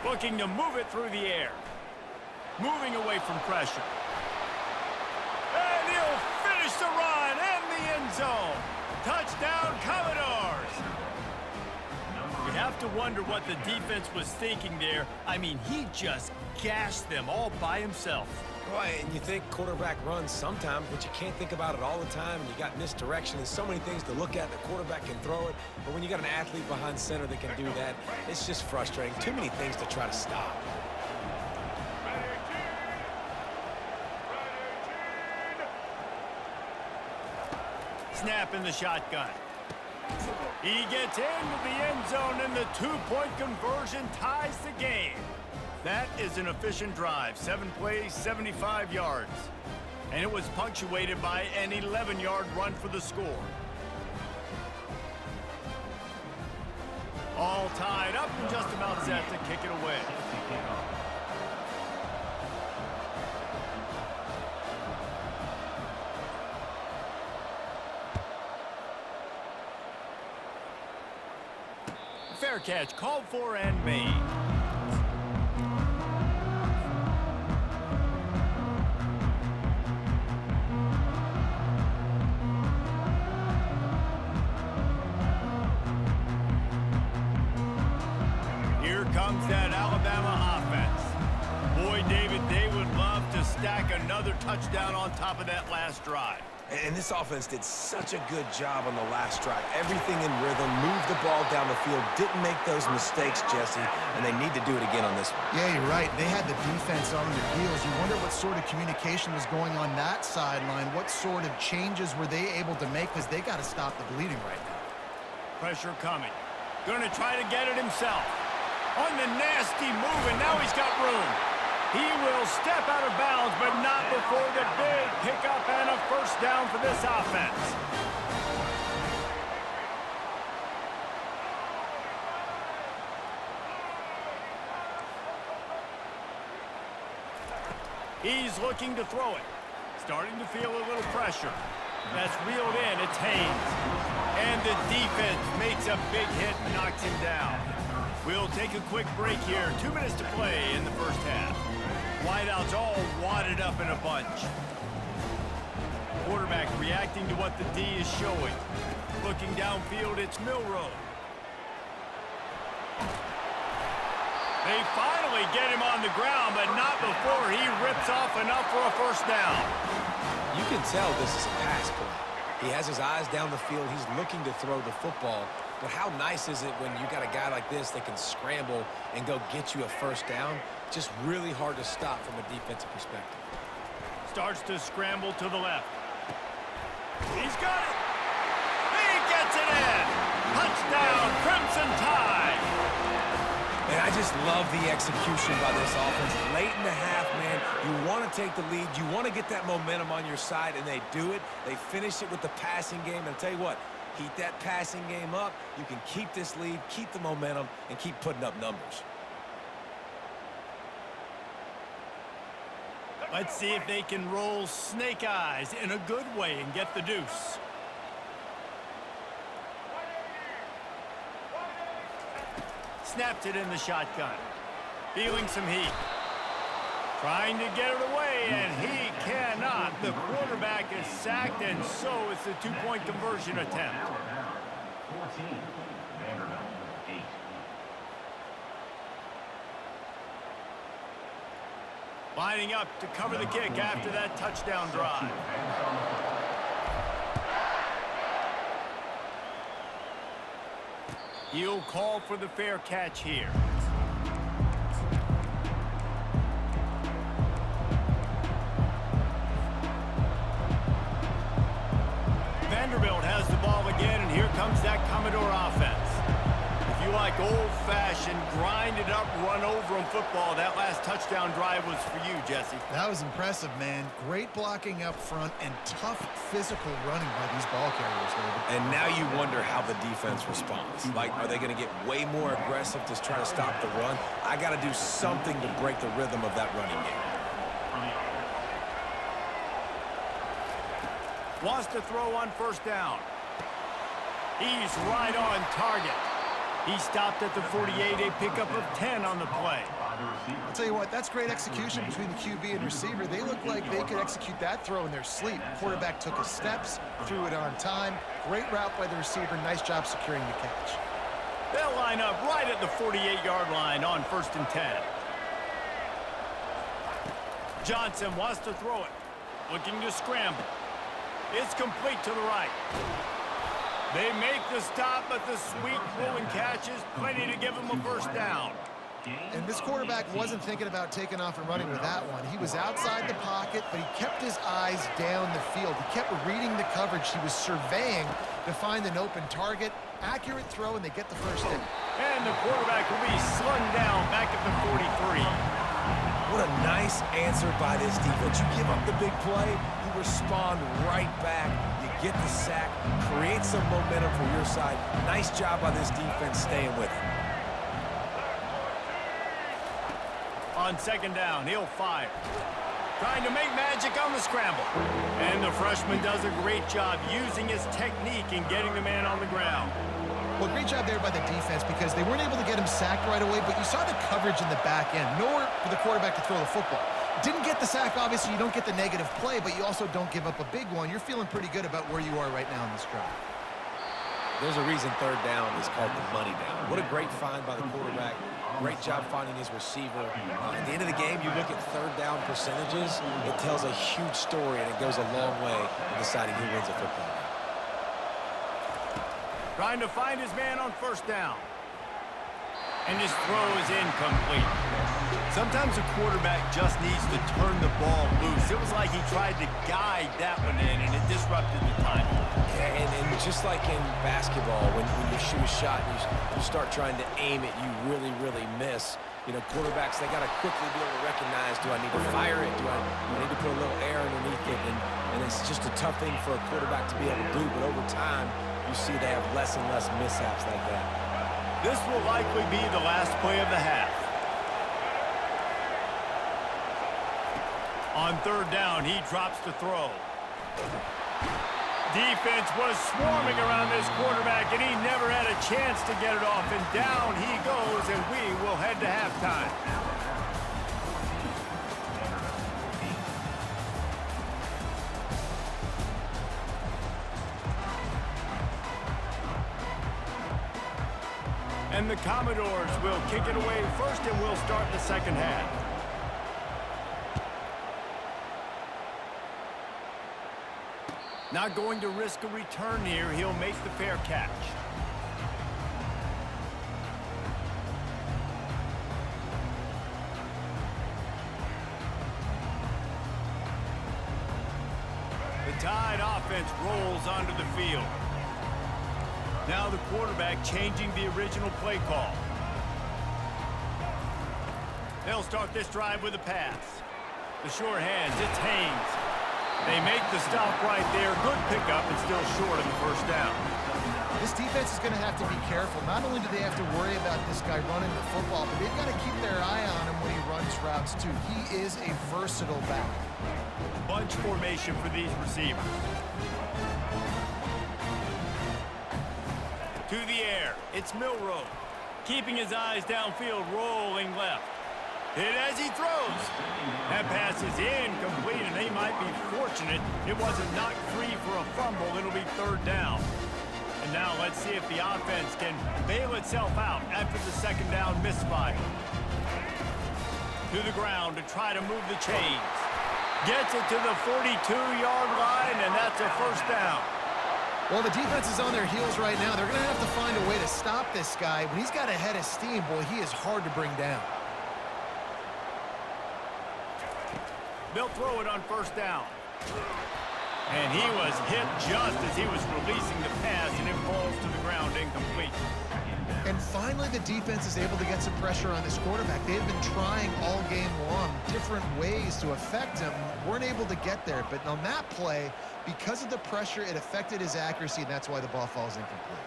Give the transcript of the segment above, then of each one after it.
Looking to move it through the air. Moving away from pressure. And he'll finish the run in the end zone. Touchdown, Commodores. You have to wonder what the defense was thinking there. I mean, he just gashed them all by himself. Right, and you think quarterback runs sometimes, but you can't think about it all the time, and you got misdirection and so many things to look at. The quarterback can throw it, but when you got an athlete behind center that can do that, it's just frustrating. Too many things to try to stop. Snap in the shotgun. He gets into the end zone, and the two-point conversion ties the game. That is an efficient drive. 7 plays, 75 yards. And it was punctuated by an 11-yard run for the score. All tied up and just about set to kick it away. Fair catch called for and made. Here comes that Alabama offense. Boy, David, they would love to stack another touchdown on top of that last drive. And this offense did such a good job on the last drive. Everything in rhythm, moved the ball down the field, didn't make those mistakes, Jesse, and they need to do it again on this one. Yeah, you're right. They had the defense on their heels. You wonder what sort of communication was going on that sideline. What sort of changes were they able to make, because they got to stop the bleeding right now. Pressure coming. Going to try to get it himself. On the nasty move, and now he's got room. He will step out of bounds, but not before the big pickup and a first down for this offense. He's looking to throw it. Starting to feel a little pressure. That's reeled in. It's Haynes. And the defense makes a big hit and knocks him down. We'll take a quick break here. 2 minutes to play in the first half. Wideouts all wadded up in a bunch. Quarterback reacting to what the D is showing. Looking downfield, it's Milroe. They finally get him on the ground, but not before he rips off enough for a first down. You can tell this is a pass play. He has his eyes down the field. He's looking to throw the football. But how nice is it when you got a guy like this that can scramble and go get you a first down? Just really hard to stop from a defensive perspective. Starts to scramble to the left. He's got it. He gets it in. Touchdown, Crimson Tide. And I just love the execution by this offense. Late in the half, man, you want to take the lead. You want to get that momentum on your side, and they do it. They finish it with the passing game. And I'll tell you what, keep that passing game up. You can keep this lead, keep the momentum, and keep putting up numbers. Let's see if they can roll snake eyes in a good way and get the deuce. Snapped it in the shotgun. Feeling some heat. Trying to get it away, and he cannot. The quarterback is sacked, and so is the two-point conversion attempt. 14, Vanderbilt, 8. Lining up to cover the kick after that touchdown drive. He'll call for the fair catch here. Vanderbilt has the ball again, and here comes that Commodore offense. If you like old-fashioned, grinded-up, run-over-'em football, that last touchdown drive was for you, Jesse. That was impressive, man. Great blocking up front and tough physical running by these ball carriers, David. And now you wonder how the defense responds. Like, are they going to get way more aggressive to try to stop the run? I got to do something to break the rhythm of that running game. Wants to throw on first down. He's right on target. He stopped at the 48, a pickup of 10 on the play. I'll tell you what, that's great execution between the QB and receiver. They look like they could execute that throw in their sleep. Quarterback took his steps, threw it on time. Great route by the receiver. Nice job securing the catch. They'll line up right at the 48-yard line on 1st and 10. Johnson wants to throw it. Looking to scramble. It's complete to the right. They make the stop, but the sweet rolling catch is plenty to give him a first down. And this quarterback wasn't thinking about taking off and running with that one. He was outside the pocket, but he kept his eyes down the field. He kept reading the coverage. He was surveying to find an open target. Accurate throw, and they get the first in. And the quarterback will be slung down back at the 43. What a nice answer by this defense. You give up the big play, you respond right back. You get the sack, create some momentum for your side. Nice job by this defense staying with it. On 2nd down, he'll fire. Trying to make magic on the scramble. And the freshman does a great job using his technique and getting the man on the ground. Well, great job there by the defense because they weren't able to get him sacked right away, but you saw the coverage in the back end. Nowhere for the quarterback to throw the football. Didn't get the sack, obviously. You don't get the negative play, but you also don't give up a big one. You're feeling pretty good about where you are right now in this drive. There's a reason 3rd down is called the money down. What a great find by the quarterback. Great job finding his receiver. At the end of the game, you look at 3rd down percentages. It tells a huge story, and it goes a long way in deciding who wins a football game. Trying to find his man on 1st down. And his throw is incomplete. Sometimes a quarterback just needs to turn the ball loose. It was like he tried to guide that one in, and it disrupted the timing. Yeah, and just like in basketball, when you shoot a shot and you start trying to aim it, you really, really miss. You know, quarterbacks, they got to quickly be able to recognize, do I need to fire it? Do I need to put a little air underneath it? And it's just a tough thing for a quarterback to be able to do, but over time, you see they have less and less mishaps like that. This will likely be the last play of the half. On 3rd down, he drops the throw. Defense was swarming around this quarterback, and he never had a chance to get it off. And down he goes, and we will head to halftime. And the Commodores will kick it away first, and we'll start the 2nd half. Not going to risk a return here. He'll make the fair catch. The Tide offense rolls onto the field. Now the quarterback changing the original play call. They'll start this drive with a pass. The short hands, it's Haynes. They make the stop right there. Good pickup and still short of the 1st down. This defense is going to have to be careful. Not only do they have to worry about this guy running the football, but they've got to keep their eye on him when he runs routes too. He is a versatile back. Bunch formation for these receivers. To the air, it's Milroe. Keeping his eyes downfield, rolling left. Hit as he throws. That pass is incomplete, and they might be fortunate it wasn't knocked free for a fumble. It'll be 3rd down. And now let's see if the offense can bail itself out after the 2nd down misfire. To the ground to try to move the chains. Gets it to the 42-yard line, and that's a 1st down. Well, the defense is on their heels right now. They're going to have to find a way to stop this guy. When he's got a head of steam, boy, he is hard to bring down. They'll throw it on 1st down. And he was hit just as he was releasing the pass, and it falls to the ground incomplete. And finally, the defense is able to get some pressure on this quarterback. They've been trying all game long different ways to affect him. Weren't able to get there. But on that play, because of the pressure, it affected his accuracy, and that's why the ball falls incomplete.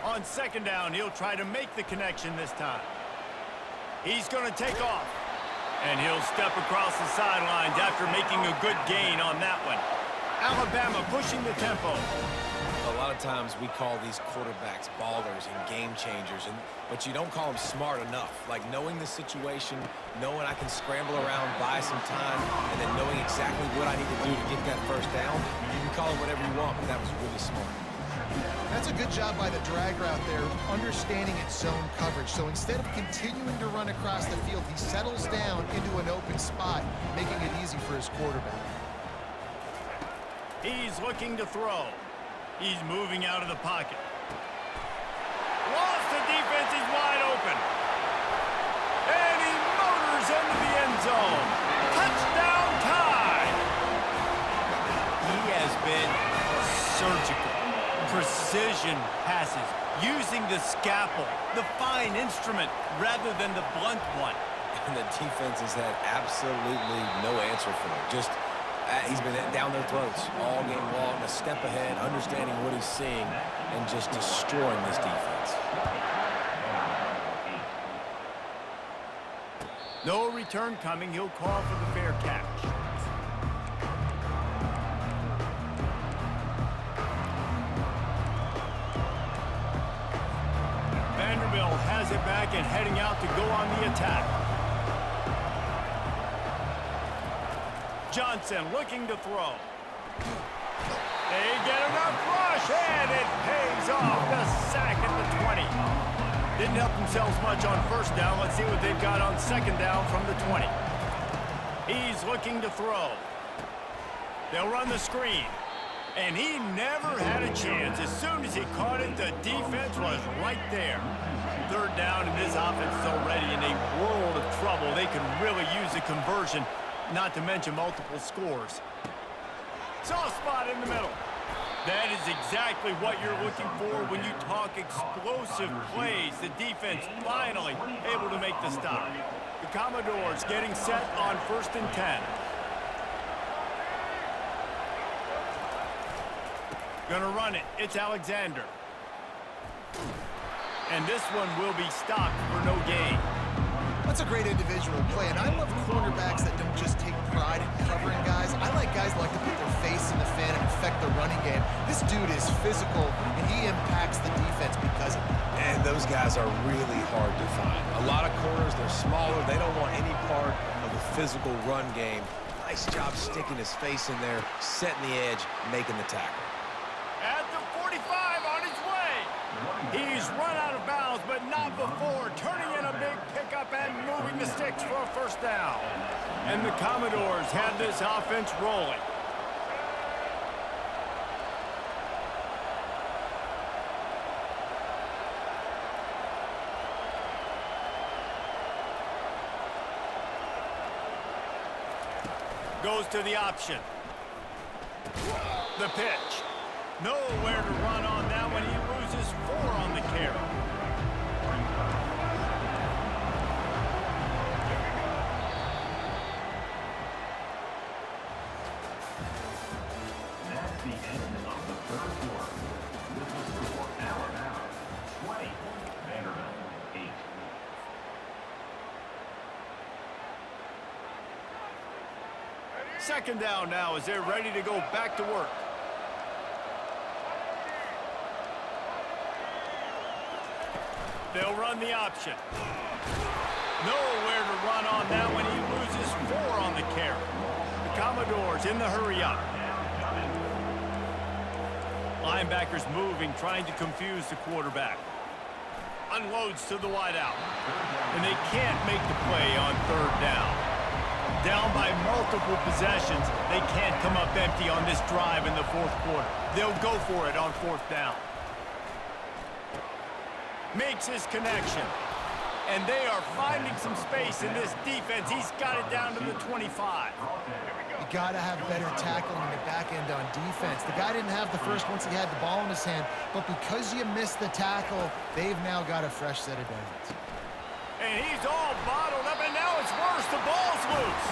On 2nd down, he'll try to make the connection this time. He's going to take off. And he'll step across the sidelines after making a good gain on that one. Alabama pushing the tempo. A lot of times we call these quarterbacks ballers and game changers, but you don't call them smart enough. Like knowing the situation, knowing I can scramble around, buy some time, and then knowing exactly what I need to do to get that first down. You can call it whatever you want, but that was really smart. That's a good job by the drag route there, understanding its zone coverage. So instead of continuing to run across the field, he settles down into an open spot, making it easy for his quarterback. He's looking to throw. He's moving out of the pocket. Lost the defense, he's wide open. And he motors into the end zone. Touchdown time! He has been surgical. Precision passes, using the scalpel, the fine instrument, rather than the blunt one. And the defense has had absolutely no answer for it. Just he's been down their throats all game long, a step ahead, understanding what he's seeing, and just destroying this defense. No return coming. He'll call for the fair catch. Vanderbilt has it back and heading out to go on the attack. Johnson looking to throw. They get enough rush, and it pays off. The sack at the 20. Didn't help themselves much on first down. Let's see what they've got on second down from the 20. He's looking to throw. They'll run the screen. And he never had a chance. As soon as he caught it, the defense was right there. Third down, and this offense is already in a world of trouble. They can really use a conversion, not to mention multiple scores. Soft spot in the middle. That is exactly what you're looking for when you talk explosive plays. The defense finally able to make the stop. The Commodores getting set on 1st and 10. Gonna run it. It's Alexander. And this one will be stopped for no gain. That's a great individual play, and I love cornerbacks that don't just take pride in covering guys. I like guys that like to put their face in the fan and affect the running game. This dude is physical, and he impacts the defense because of it. And those guys are really hard to find. A lot of corners, they're smaller. They don't want any part of the physical run game. Nice job sticking his face in there, setting the edge, making the tackle. At the 45 on his way. He's run out of bounds, but not before turning in a big pickup and moving the sticks for a first down. And the Commodores have this offense rolling. Goes to the option. The pitch. Nowhere to run on that one. He loses 4 on the carry. That's the end of the third quarter. This is for Alabama 20, Vanderbilt 8. Second down now as they're ready to go back to work. They'll run the option. Nowhere to run on that one. He loses 4 on the carry. The Commodores in the hurry up. Linebackers moving, trying to confuse the quarterback. Unloads to the wideout. And they can't make the play on third down. Down by multiple possessions, they can't come up empty on this drive in the fourth quarter. They'll go for it on fourth down. Makes his connection. And they are finding some space in this defense. He's got it down to the 25. You got to have better tackling in the back end on defense. The guy didn't have the first once he had the ball in his hand, but because you missed the tackle, they've now got a fresh set of downs. And he's all bottled up, and now it's worse. The ball's loose.